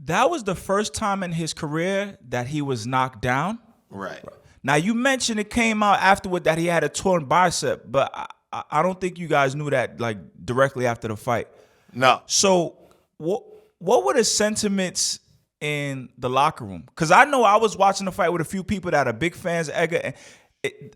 That was the first time in his career that he was knocked down. Right. Now, you mentioned it came out afterward that he had a torn bicep, but I don't think you guys knew that like directly after the fight. No. So what were the sentiments in the locker room? Because I know I was watching the fight with a few people that are big fans of Edgar, and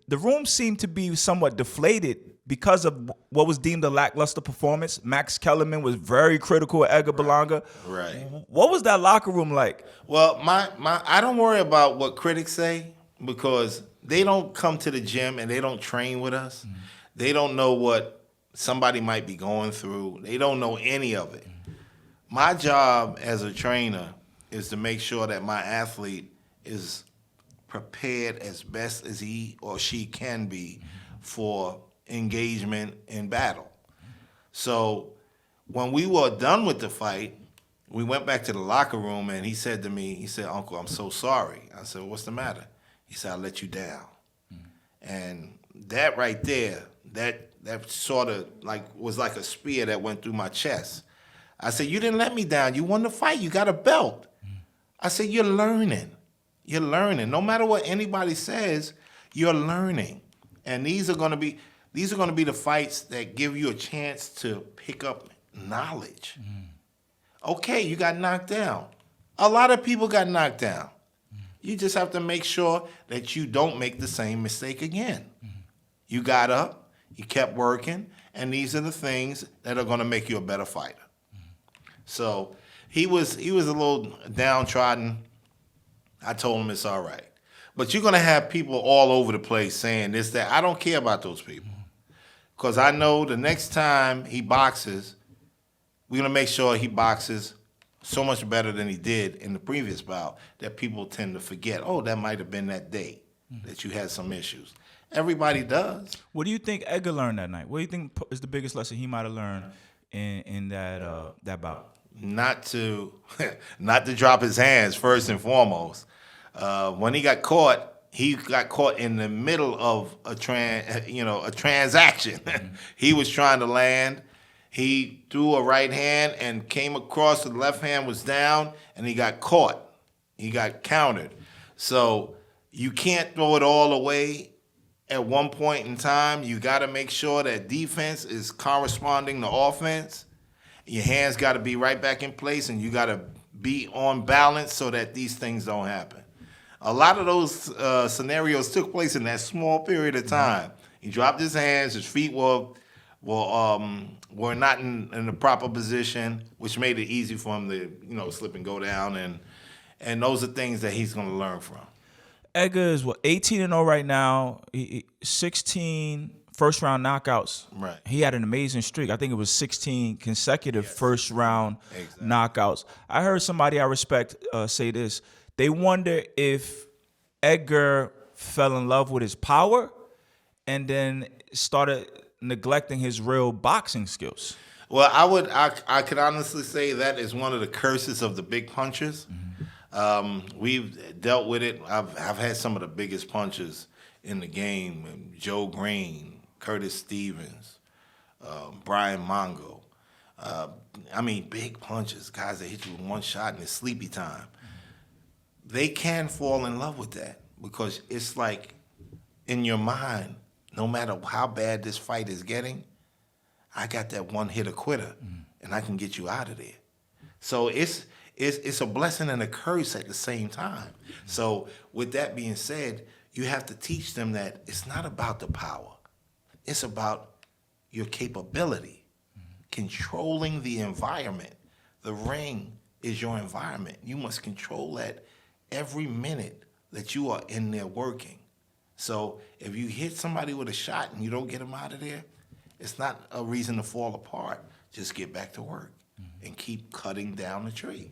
the room seemed to be somewhat deflated because of what was deemed a lackluster performance. Max Kellerman was very critical of Edgar Berlanga. Right. What was that locker room like? Well, I don't worry about what critics say because they don't come to the gym and they don't train with us. Mm-hmm. They don't know what somebody might be going through. They don't know any of it. Mm-hmm. My job as a trainer is to make sure that my athlete is prepared as best as he or she can be for engagement in battle. So when we were done with the fight, we went back to the locker room and he said to me, he said, "Uncle, I'm so sorry." I said, "What's the matter?" He said, "I let you down." And that right there, that sort of like was like a spear that went through my chest. I said, "You didn't let me down. You won the fight. You got a belt." I said, "You're learning. You're learning. No matter what anybody says, you're learning. And these are going to be the fights that give you a chance to pick up knowledge." Okay, you got knocked down. A lot of people got knocked down. You just have to make sure that you don't make the same mistake again. You got up, you kept working, and these are the things that are going to make you a better fighter. So he was a little downtrodden. I told him it's all right. But you're going to have people all over the place saying this, that. I don't care about those people. Because I know the next time he boxes, we're going to make sure he boxes so much better than he did in the previous bout that people tend to forget, oh, that might have been that day that you had some issues. Everybody does. What do you think Edgar learned that night? What do you think is the biggest lesson he might have learned in that bout? Not to drop his hands first and foremost. When he got caught in the middle of a transaction. He was trying to land. He threw a right hand and came across. The left hand was down, and he got caught. He got countered. So you can't throw it all away at one point in time. You got to make sure that defense is corresponding to offense. Your hands got to be right back in place, and you got to be on balance so that these things don't happen. A lot of those scenarios took place in that small period of time. He dropped his hands. His feet were not in the proper position, which made it easy for him to slip and go down. And those are things that he's going to learn from. Edgar is 18-0 right now. 16 first-round knockouts. Right. He had an amazing streak. I think it was 16 consecutive first-round knockouts. I heard somebody I respect say this. They wonder if Edgar fell in love with his power and then started neglecting his real boxing skills. Well, I could honestly say that is one of the curses of the big punchers. We've dealt with it. I've had some of the biggest punchers in the game: Joe Green, Curtis Stevens, Brian Mongo. Big punchers, guys that hit you with one shot in a sleepy time. They can fall in love with that because it's like in your mind, no matter how bad this fight is getting, I got that one hit or quitter, and I can get you out of there. So it's a blessing and a curse at the same time. So with that being said, you have to teach them that it's not about the power. It's about your capability, controlling the environment. The ring is your environment. You must control that every minute that you are in there working. So if you hit somebody with a shot and you don't get them out of there, it's not a reason to fall apart. Just get back to work and keep cutting down the tree.